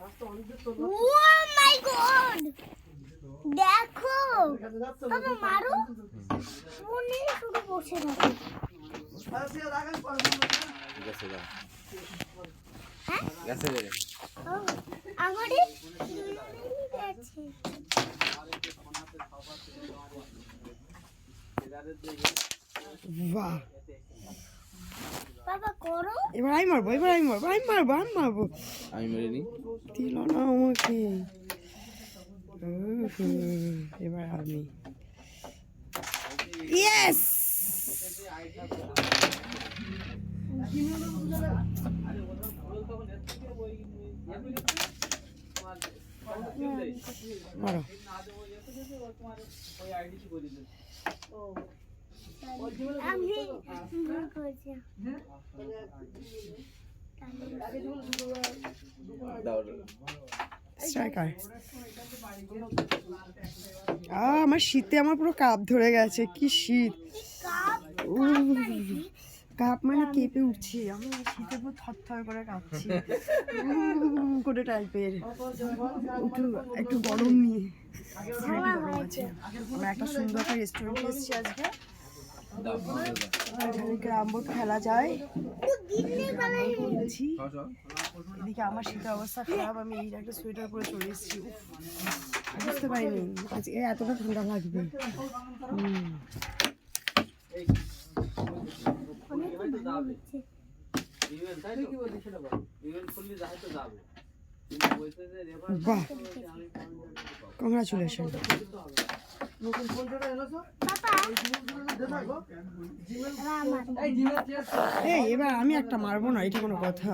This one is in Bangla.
ও মাই গড, দেখো বাবা মারো, মনে শুধু বসে থাকে। গেছে রে আমারে গেছে। বাহ, বাবা করো। এবার আমি মারবো, আমি মেরিনি দিল না আমাকে। এবার আমি, ইয়েস। মারো। আমি ভুল করেছি। স্ট্রাইকার। আমার শীতে আমার পুরো কাপ ধরে গেছে, কি শীত। কাপ মানে কেঁপে উঠছি আমি, শীতে পুরো থরথর করে কাঁপছি করে টাইপের। একটু গরম নিয়ে গরম আছে। আমরা একটা সুন্দর একটা রেস্টুরেন্টে এসেছি আজকে, এখানে ক্যারাম বোর্ড খেলা যায়। বলছি এদিকে আমার শীতের অবস্থা খারাপ, আমি এই একটা সোয়েটার পরে চলে এসেছি। বুঝতে পারিনি আজকে এতটা ঠান্ডা লাগবে। বাহ, কংগ্রাচুলেশন। এই এবার আমি একটা মারবো না, এটা কোনো কথা?